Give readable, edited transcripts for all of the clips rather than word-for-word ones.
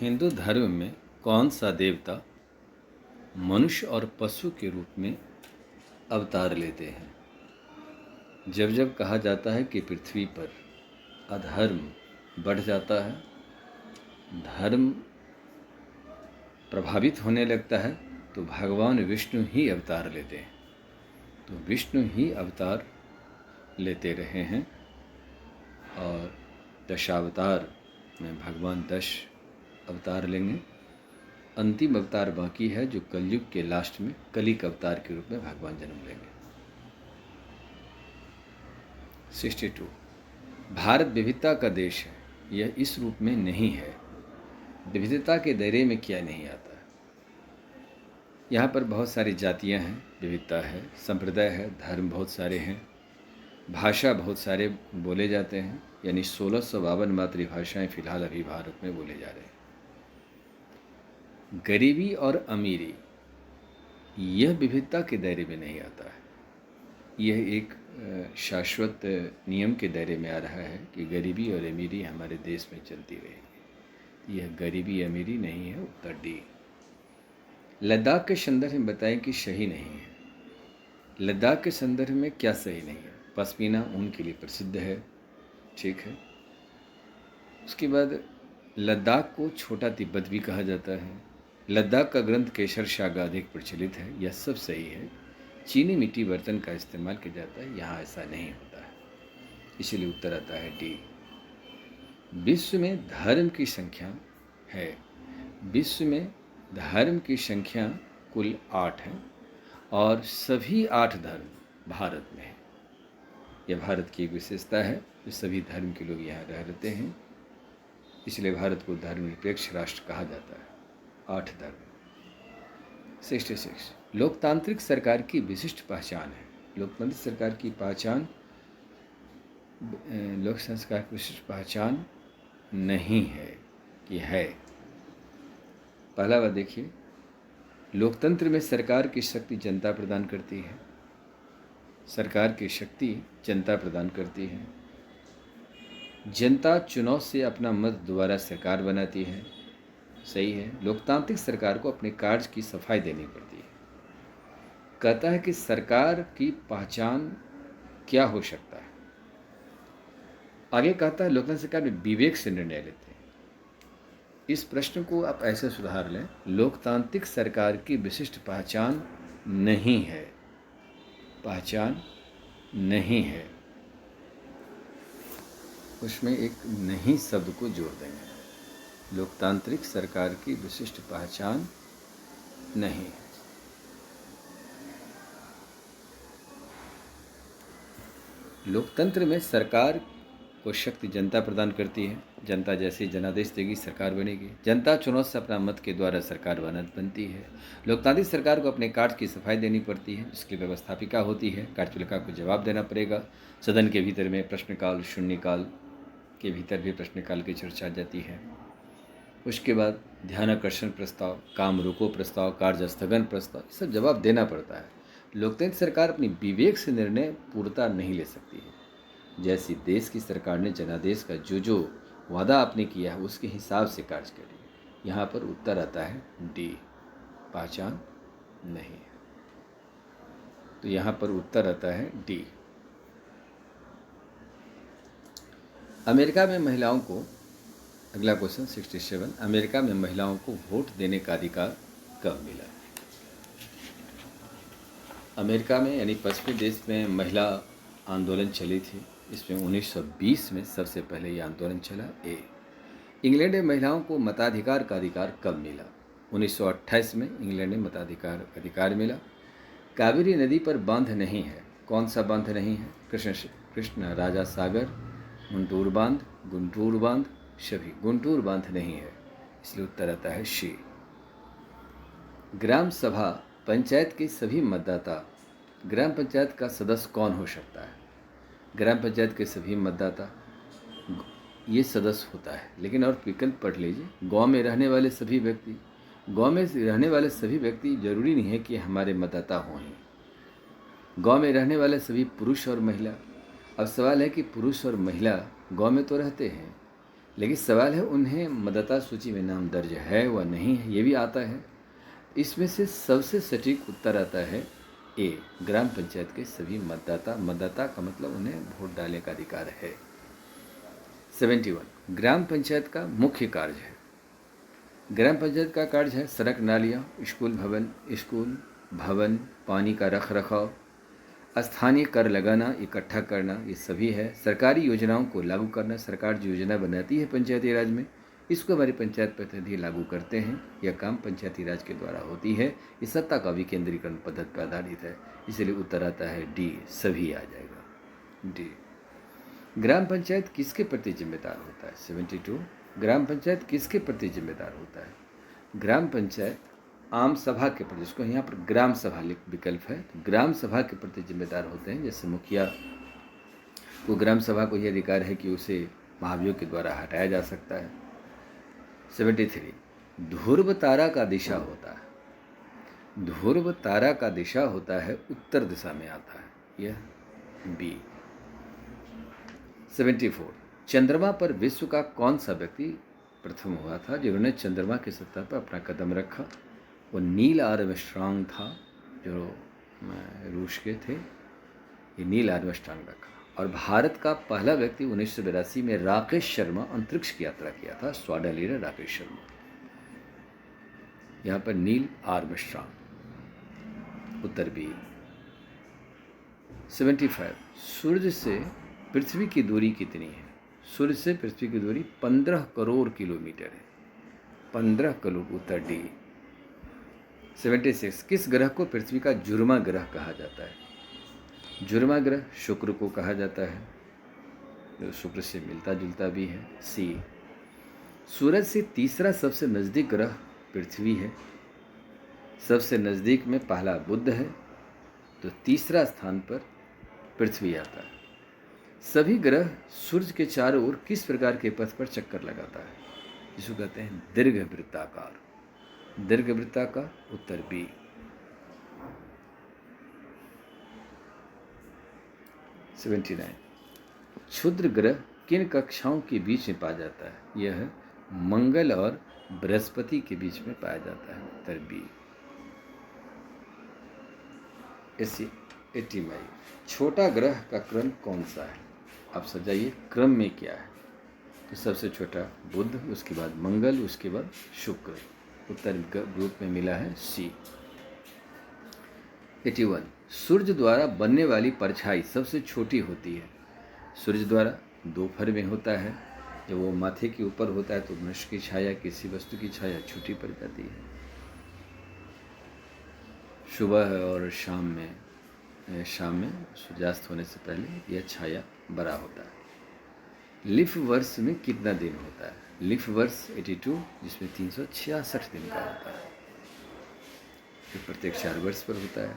हिंदू धर्म में कौन सा देवता मनुष्य और पशु के रूप में अवतार लेते हैं? जब जब कहा जाता है कि पृथ्वी पर अधर्म बढ़ जाता है, धर्म प्रभावित होने लगता है, तो भगवान विष्णु ही अवतार लेते हैं। तो विष्णु ही अवतार लेते रहे हैं और दशावतार में भगवान 10 अवतार लेंगे। अंतिम अवतार बाकी है जो कलयुग के लास्ट में कलिक अवतार के रूप में भगवान जन्म लेंगे। 62 भारत विविधता का देश है, यह इस रूप में नहीं है। विविधता के दायरे में क्या नहीं आता है? यहाँ पर बहुत सारी जातियाँ हैं, विविधता है, संप्रदाय है, धर्म बहुत सारे हैं, भाषा बहुत सारे बोले जाते हैं, यानी 1652 मातृभाषाएं फिलहाल अभी भारत में बोले जा रहे हैं। गरीबी और अमीरी यह विविधता के दायरे में नहीं आता है। यह एक शाश्वत नियम के दायरे में आ रहा है कि गरीबी और अमीरी हमारे देश में चलती रहेगी। यह गरीबी अमीरी नहीं है। उत्तर डी। लद्दाख के संदर्भ में बताएं कि सही नहीं है। लद्दाख के संदर्भ में क्या सही नहीं है? पश्मीना ऊन के लिए प्रसिद्ध है, ठीक है। उसके बाद लद्दाख को छोटा तिब्बत भी कहा जाता है। लद्दाख का ग्रंथ केसर सागा अधिक प्रचलित है, यह सब सही है। चीनी मिट्टी बर्तन का इस्तेमाल किया जाता है, यहाँ ऐसा नहीं होता है, इसीलिए उत्तर आता है डी। विश्व में धर्म की संख्या है, विश्व में धर्म की संख्या कुल 8 है और सभी 8 धर्म भारत में है। यह भारत की एक विशेषता है कि सभी धर्म के लोग यहाँ रहते हैं, इसलिए भारत को धर्मनिरपेक्ष राष्ट्र कहा जाता है। 8 धर्म। 66 लोकतांत्रिक सरकार की विशिष्ट पहचान है। लोकतांत्रिक सरकार की पहचान, लोक संस्कार की विशिष्ट पहचान नहीं है कि है। पहला बात देखिए, लोकतंत्र में सरकार की शक्ति जनता प्रदान करती है। सरकार की शक्ति जनता प्रदान करती है। जनता चुनाव से अपना मत दोबारा सरकार बनाती है, सही है। लोकतांत्रिक सरकार को अपने कार्य की सफाई देनी पड़ती है। कहता है कि सरकार की पहचान क्या हो सकता है। आगे कहता है लोकतांत्रिक सरकार में विवेक से निर्णय लेते हैं। इस प्रश्न को आप ऐसे सुधार लें, लोकतांत्रिक सरकार की विशिष्ट पहचान नहीं है, पहचान नहीं है, उसमें एक नहीं शब्द को जोड़ देंगे। लोकतांत्रिक सरकार की विशिष्ट पहचान नहीं है। लोकतंत्र में सरकार को शक्ति जनता प्रदान करती है। जनता जैसे जनादेश देगी सरकार बनेगी। जनता चुनाव से अपना मत के द्वारा सरकार बनती है। लोकतांत्रिक सरकार को अपने कार्य की सफाई देनी पड़ती है, जिसकी व्यवस्थापिका होती है। कार्यपालिका को जवाब देना पड़ेगा। सदन के भीतर में प्रश्नकाल, शून्यकाल के भीतर भी प्रश्नकाल की चर्चा जाती है। उसके बाद ध्यानाकर्षण प्रस्ताव, काम रोको प्रस्ताव, कार्य स्थगन प्रस्ताव, सब जवाब देना पड़ता है। लोकतांत्रिक सरकार अपनी विवेक से निर्णय पूर्णता नहीं ले सकती है। जैसी देश की सरकार ने जनादेश का जो वादा आपने किया है उसके हिसाब से कार्य करें। यहाँ पर उत्तर आता है डी, पहचान नहीं है। तो यहाँ पर उत्तर आता है डी। अमेरिका में महिलाओं को, अगला क्वेश्चन 67, अमेरिका में महिलाओं को वोट देने का अधिकार कब मिला? अमेरिका में यानी पश्चिमी देश में महिला आंदोलन चली थी। इसमें 1920 में सबसे पहले ये आंदोलन चला। ए। इंग्लैंड में महिलाओं को मताधिकार का अधिकार कब मिला? 1928 में इंग्लैंड में मताधिकार अधिकार मिला। कावेरी नदी पर बांध नहीं है। कौन सा बांध नहीं है? कृष्ण राजा सागर, गुंटूर बांध, सभी गुंटूर बांध नहीं है, इसलिए उत्तर आता है शी। ग्राम सभा पंचायत के सभी मतदाता, ग्राम पंचायत का सदस्य कौन हो सकता है? ग्राम पंचायत के सभी मतदाता ये सदस्य होता है, लेकिन और विकल्प पढ़ लीजिए। गांव में रहने वाले सभी व्यक्ति, गांव में रहने वाले सभी व्यक्ति जरूरी नहीं है कि हमारे मतदाता हों ही। गांव में रहने वाले सभी पुरुष और महिला। अब सवाल है कि पुरुष और महिला गांव में तो रहते हैं, लेकिन सवाल है उन्हें मतदाता सूची में नाम दर्ज है व नहीं है, ये भी आता है। इसमें से सबसे सटीक उत्तर आता है ए, ग्राम पंचायत के सभी मतदाता का मतलब उन्हें वोट डालने का अधिकार है। 71, ग्राम पंचायत का मुख्य कार्य है। ग्राम पंचायत का कार्य है सड़क नालियाँ, स्कूल भवन, पानी का रख रखाव, स्थानीय कर लगाना, इकट्ठा करना, ये सभी है। सरकारी योजनाओं को लागू करना, सरकार जो योजना बनाती है पंचायती राज में, इसको हमारे पंचायत प्रतिनिधि लागू करते हैं। यह काम पंचायती राज के द्वारा होती है। इस सत्ता का विकेंद्रीकरण पद्धति पर आधारित है, इसलिए उत्तर आता है डी, सभी आ जाएगा डी। ग्राम पंचायत किसके प्रति जिम्मेदार होता है? 72, ग्राम पंचायत किसके प्रति जिम्मेदार होता है? ग्राम पंचायत आम सभा के प्रति, इसको यहाँ पर ग्राम सभा विकल्प है, तो ग्राम सभा के प्रति जिम्मेदार होते हैं। जैसे मुखिया को, ग्राम सभा को यह अधिकार है कि उसे महाभियोग के द्वारा हटाया जा सकता है। 73, ध्रुव तारा का दिशा होता है। ध्रुव तारा का दिशा होता है उत्तर दिशा में आता है, यह बी। 74, चंद्रमा पर विश्व का कौन सा व्यक्ति प्रथम हुआ था जिन्होंने चंद्रमा की सतह पर अपना कदम रखा? वो नील आर्मस्ट्रांग था, जो रूस के थे, ये नील आर्मस्ट्रांग रखा। और भारत का पहला व्यक्ति 1982 में राकेश शर्मा अंतरिक्ष की यात्रा किया था, स्वाडा लीडर राकेश शर्मा। यहाँ पर नील आर्मस्ट्रांग, उत्तर बी। 75, सूर्य से पृथ्वी की दूरी कितनी है? सूर्य से पृथ्वी की दूरी 15 करोड़ किलोमीटर है, 15 करोड़, उत्तर डी। 76, किस ग्रह को पृथ्वी का जुर्मा ग्रह कहा जाता है? जुर्मा ग्रह शुक्र को कहा जाता है, जो शुक्र से मिलता जुलता भी है, सी। सूरज से तीसरा सबसे नज़दीक ग्रह पृथ्वी है। सबसे नज़दीक में पहला बुध है, तो तीसरा स्थान पर पृथ्वी आता है। सभी ग्रह सूर्य के चारों ओर किस प्रकार के पथ पर चक्कर लगाता है? जिसको कहते हैं दीर्घ वृत्ताकार, दीर्घ वृत्ताकार, उत्तर बी। 79, क्षुद्र ग्रह किन कक्षाओं के बीच में पाया जाता है? यह मंगल और बृहस्पति के बीच में पाया जाता है, उत्तर बी। 85, छोटा ग्रह का क्रम कौन सा है? आप सजाइए क्रम में क्या है? तो सबसे छोटा बुध, उसके बाद मंगल, उसके बाद शुक्र, उत्तर रूप में मिला है सी। 81, सूर्य द्वारा बनने वाली परछाई सबसे छोटी होती है। सूर्य द्वारा दोपहर में होता है, जब वो माथे के ऊपर होता है तो मनुष्य की छाया, किसी वस्तु की छाया छोटी पड़ जाती है। सुबह और शाम में सूर्यास्त होने से पहले यह छाया बड़ा होता है। लीफ वर्ष में कितना दिन होता है? लीफ वर्ष 82, जिसमें 366 दिन का होता है, जो प्रत्येक 4 वर्ष पर होता है।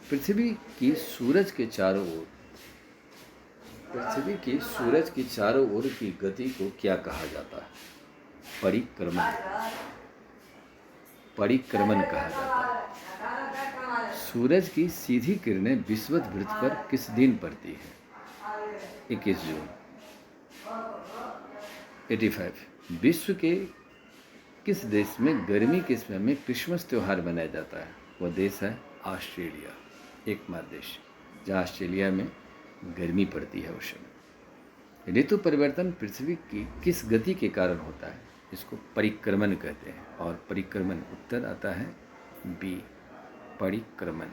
पृथ्वी की सूरज के चारों ओर की गति को क्या कहा जाता है? परिक्रमण कहा जाता है। सूरज की सीधी किरणें विषुवत वृत्त पर किस दिन पड़ती है? 21 जून। 85, विश्व के किस देश में गर्मी के समय में क्रिसमस त्यौहार मनाया जाता है? वह देश है ऑस्ट्रेलिया, एकमात्र देश जहाँ ऑस्ट्रेलिया में गर्मी पड़ती है उस समय। ऋतु परिवर्तन पृथ्वी की किस गति के कारण होता है? इसको परिक्रमण कहते हैं, और परिक्रमण उत्तर आता है बी, परिक्रमण।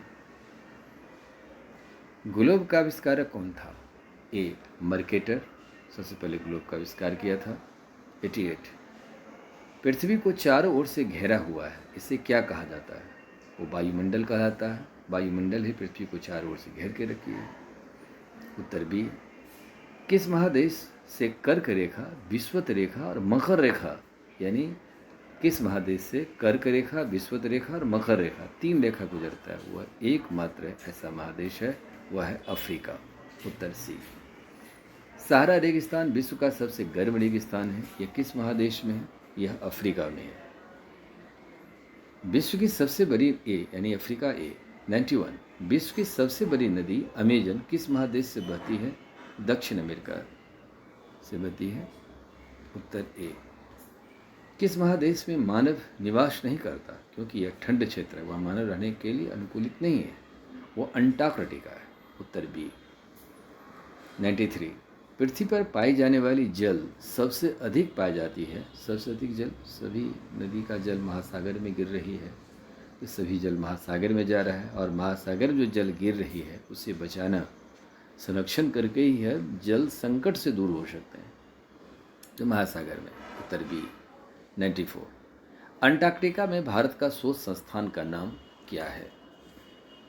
ग्लोब का आविष्कारक कौन था? ए, मर्केटर, सबसे पहले ग्लोब का आविष्कार किया था। 88, पृथ्वी को चारों ओर से घेरा हुआ है, इसे क्या कहा जाता है? वो वायुमंडल कहलाता है। वायुमंडल ही पृथ्वी को चारों ओर से घेर के रखी है, उत्तर बी। किस महादेश से कर्क रेखा, विषुवत रेखा और मकर रेखा, यानी किस महादेश से कर्क रेखा, विषुवत रेखा और मकर रेखा, 3 रेखा गुजरता है? वह एकमात्र ऐसा महादेश है, वह है अफ्रीका, उत्तर सी। सहारा रेगिस्तान विश्व का सबसे गर्म रेगिस्तान है, यह किस महादेश में है? यह अफ्रीका में है। विश्व की सबसे बड़ी यानी अफ्रीका ए। 91, विश्व की सबसे बड़ी नदी अमेजन किस महादेश से बहती है? दक्षिण अमेरिका से बहती है, उत्तर ए। किस महादेश में मानव निवास नहीं करता? क्योंकि यह ठंड क्षेत्र है, वह मानव रहने के लिए अनुकूलित नहीं है, वो अंटार्कटिका है। उत्तर बी। 93। पृथ्वी पर पाई जाने वाली जल सबसे अधिक पाई जाती है। सबसे अधिक जल, सभी नदी का जल महासागर में गिर रही है, ये सभी जल महासागर में जा रहा है, और महासागर में जो जल गिर रही है उसे बचाना, संरक्षण करके ही है जल संकट से दूर हो सकते हैं, तो महासागर में। उत्तर बी। 94। अंटार्कटिका में भारत का शोध संस्थान का नाम क्या है?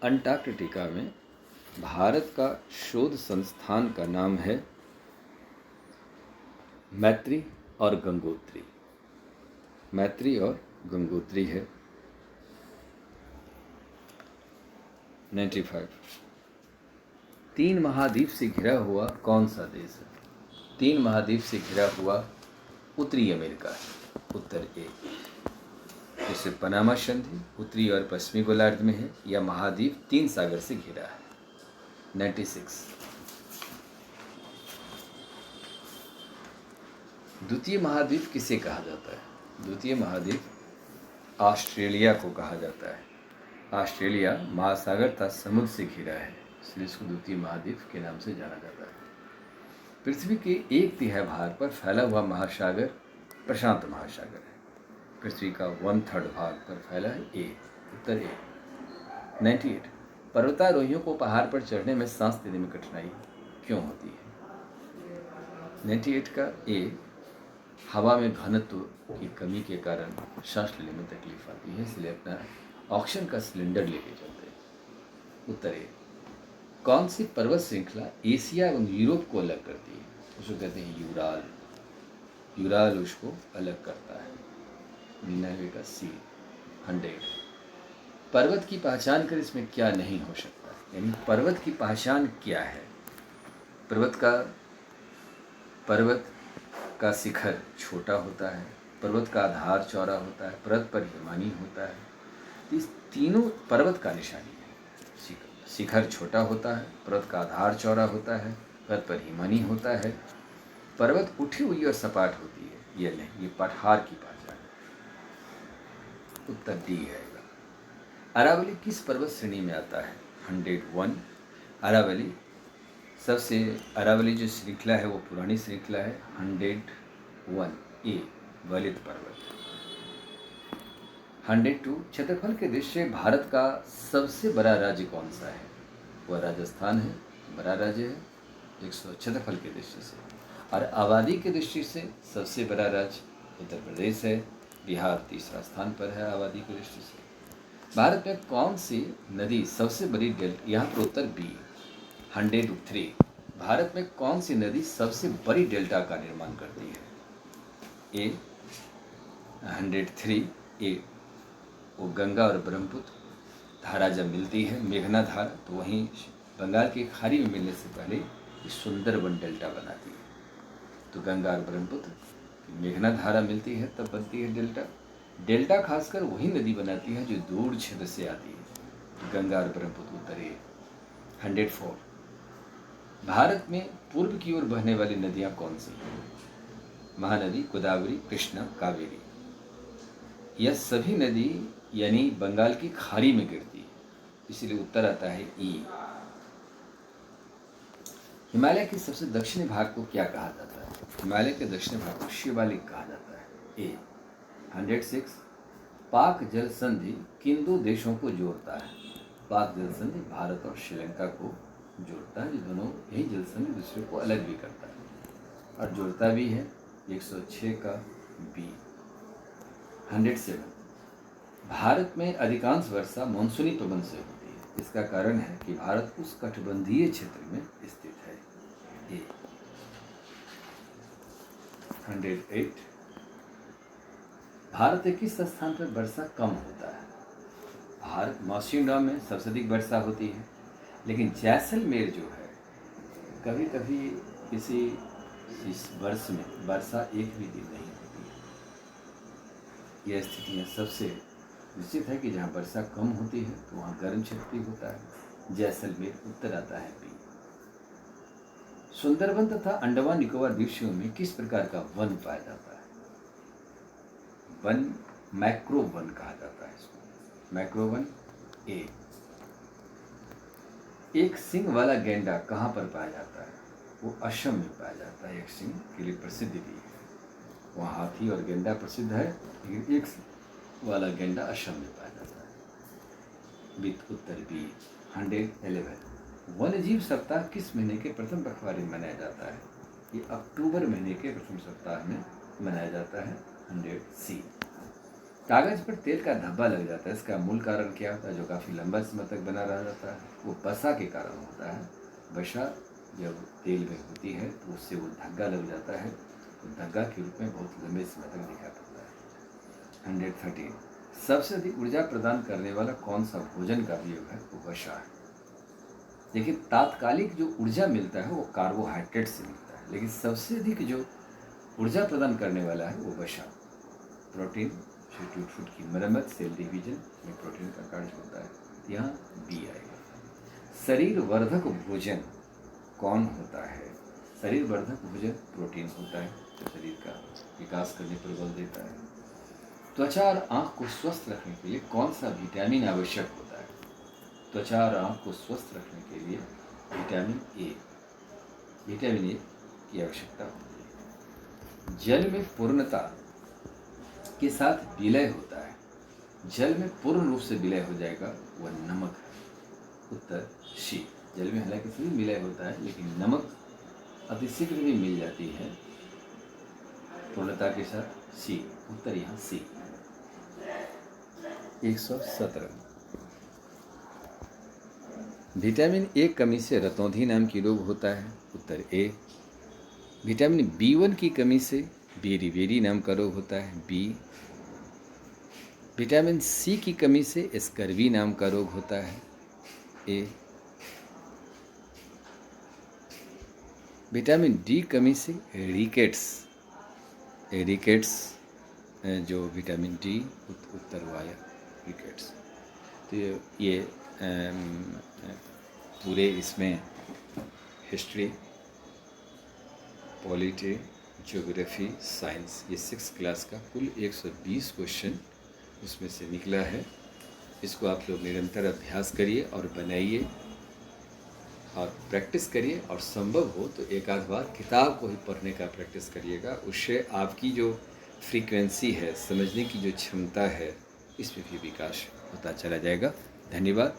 अंटार्कटिका में भारत का शोध संस्थान का नाम है मैत्री और गंगोत्री। मैत्री और गंगोत्री है। 95। 3 महाद्वीप से घिरा हुआ कौन सा देश है? 3 महाद्वीप से घिरा हुआ उत्तरी अमेरिका है। उत्तर ए। जैसे पनामा संधि उत्तरी और पश्चिमी गोलार्ध में है, यह महाद्वीप 3 सागर से घिरा है। 96। द्वितीय महाद्वीप किसे कहा जाता है? द्वितीय महाद्वीप ऑस्ट्रेलिया को कहा जाता है। ऑस्ट्रेलिया महासागर तथा समुद्र से घिरा है, इसलिए इसको द्वितीय महाद्वीप के नाम से जाना जाता है। पृथ्वी के 1/3 भाग पर फैला हुआ महासागर प्रशांत महासागर है। पृथ्वी का 1/3 भाग पर फैला है ए। उत्तर ए। 98। पर्वतारोहियों को पहाड़ पर चढ़ने में सांस लेने में कठिनाई क्यों होती है? 98 का ए। हवा में घनत्व की कमी के कारण सांस लेने में तकलीफ आती है, इसलिए अपना ऑक्सीजन का सिलेंडर लेके चलते हैं। उत्तर ए। कौन सी पर्वत श्रृंखला एशिया एवं यूरोप को अलग करती है? उसको कहते हैं यूराल। यूराल उसको अलग करता है। 99 का सी। 100। पर्वत की पहचान कर इसमें क्या नहीं हो सकता? यानी पर्वत की पहचान क्या है? पर्वत का शिखर छोटा होता है, पर्वत का आधार चौड़ा होता है, पर्वत पर हिमानी होता है। इस तीनों पर्वत का निशानी है। शिखर छोटा होता है, पर्वत का आधार चौड़ा होता है, पर्वत पर हिमानी होता है, पर्वत उठी हुई और सपाट होती है, ये नहीं, ये पठार की पहचान है। उत्तर डी है। अरावली किस पर्वत श्रेणी में आता है? 101। अरावली जो श्रृंखला है वो पुरानी श्रृंखला है। 101 ए वलित पर्वत। 102। क्षेत्रफल के दृष्टि से भारत का सबसे बड़ा राज्य कौन सा है? वह राजस्थान है, बड़ा राज्य है 100 क्षेत्रफल की दृष्टि से। और आबादी की दृष्टि से सबसे बड़ा राज्य उत्तर प्रदेश है, बिहार तीसरा स्थान पर है आबादी की दृष्टि से। भारत में कौन सी नदी सबसे बड़ी डेल्टा? यहाँ पर उत्तर बी। 103। भारत में कौन सी नदी सबसे बड़ी डेल्टा का निर्माण करती है? ए 103 ए। वो गंगा और ब्रह्मपुत्र धारा जब मिलती है, मेघना धारा, तो वहीं बंगाल की खाड़ी में मिलने से पहले ये सुंदरबन डेल्टा बनाती है। तो गंगा और ब्रह्मपुत्र मेघना धारा मिलती है तब बनती है डेल्टा। डेल्टा खासकर वही नदी बनाती है जो दूर क्षेत्र से आती है, तो गंगा और ब्रह्मपुत्र उत्तर ए। 104। भारत में पूर्व की ओर बहने वाली नदियां कौन सी हैं? महानदी, गोदावरी, कृष्णा, कावेरी। यह सभी नदी यानी बंगाल की खाड़ी में गिरती है, इसलिए उत्तर आता है ई। हिमालय के सबसे दक्षिणी भाग को क्या कहा जाता है? हिमालय के दक्षिणी भाग को शिवालिक कहा जाता है। ए 106। पाक जल संधि किन 2 देशों को जोड़ता है? पाक जल संधि भारत और श्रीलंका को जोड़ता है, जो दोनों यही जल संधि दूसरे को अलग भी करता है और जोड़ता भी है। 106 का बी। 107। भारत में अधिकांश वर्षा मानसूनी पवन से होती है, इसका कारण है कि भारत उस कटिबंधीय क्षेत्र में स्थित है। ए 108। भारत के किस स्थान पर वर्षा कम होता है? भारत मौसिनराम में सबसे अधिक वर्षा होती है, लेकिन जैसलमेर जो है कभी कभी किसी इस वर्ष में वर्षा एक भी दिन नहीं होती है। यह स्थितियाँ सबसे निश्चित है कि जहाँ वर्षा कम होती है तो वहाँ गर्म क्षेत्र भी होता है। जैसलमेर उत्तर आता है बी। सुंदरबन तथा अंडमान निकोबार द्वीप समूह में किस प्रकार का वन पाया जाता है? वन मैक्रो वन कहा जाता है इसको। Macro one. ए। एक सिंग वाला गेंडा कहाँ पर पाया जाता है? वो असम में पाया जाता है। एक सिंग के लिए प्रसिद्ध भी है। वहाँ हाथी और गेंडा प्रसिद्ध है, लेकिन एक सिंग वाला गेंडा असम में पाया जाता है। वित्त उत्तर बी 111। वन्य जीव सप्ताह किस महीने के प्रथम पखवाड़े में मनाया जाता है? ये अक्टूबर महीने के प्रथम सप्ताह में मनाया जाता है। 100 सी। कागज पर तेल का धब्बा लग जाता है, इसका मूल कारण क्या होता है जो काफ़ी लंबा समय तक बना रह जाता है? वो वसा के कारण होता है। वसा जब तेल में होती है तो उससे वो धग्गा लग जाता है, तो धग्गा के रूप में बहुत लंबे समय तक दिखाई पड़ता है। 113। सबसे अधिक ऊर्जा प्रदान करने वाला कौन सा भोजन का अवयव है? वो वसा है। देखिए, तात्कालिक जो ऊर्जा मिलता है वो कार्बोहाइड्रेट से मिलता है, लेकिन सबसे अधिक जो ऊर्जा प्रदान करने वाला है वो वसा। प्रोटीन, टूट की मरम्मत, सेल डिवीजन में प्रोटीन का कार्य होता है। यहाँ बी आएगा। शरीर वर्धक भोजन कौन होता है? शरीर वर्धक भोजन प्रोटीन होता है, जो शरीर का विकास करने पर बल देता है। त्वचा और आँख को स्वस्थ रखने के लिए कौन सा विटामिन आवश्यक होता है? त्वचा और आँख को स्वस्थ रखने के लिए विटामिन ए की आवश्यकता होती है। जल में पूर्णता के साथ विलय होता है। जल में पूर्ण रूप से विलय हो जाएगा वह नमक है। उत्तर सी। जल में हालांकि सभी विलय होता है, लेकिन नमक अतिशीघ्र भी मिल जाती है पूर्णता के साथ। सी। उत्तर यहाँ सी। 117। विटामिन ए कमी से रतौंधी नाम की रोग होता है। उत्तर ए। विटामिन B1 की कमी से बेरी बेरी नाम का रोग होता है। बी। विटामिन सी की कमी से स्कर्वी नाम का रोग होता है। ए। विटामिन डी कमी से रिकेट्स जो विटामिन डी उत्तर वाया रिकेट्स। तो ये पूरे इसमें हिस्ट्री, पॉलिटी, ज्योग्राफी, साइंस, ये 6 क्लास का कुल 120 क्वेश्चन उसमें से निकला है। इसको आप लोग निरंतर अभ्यास करिए और बनाइए और प्रैक्टिस करिए, और संभव हो तो एक आध बार किताब को ही पढ़ने का प्रैक्टिस करिएगा। उससे आपकी जो फ्रीक्वेंसी है, समझने की जो क्षमता है, इसमें भी विकास होता चला जाएगा। धन्यवाद।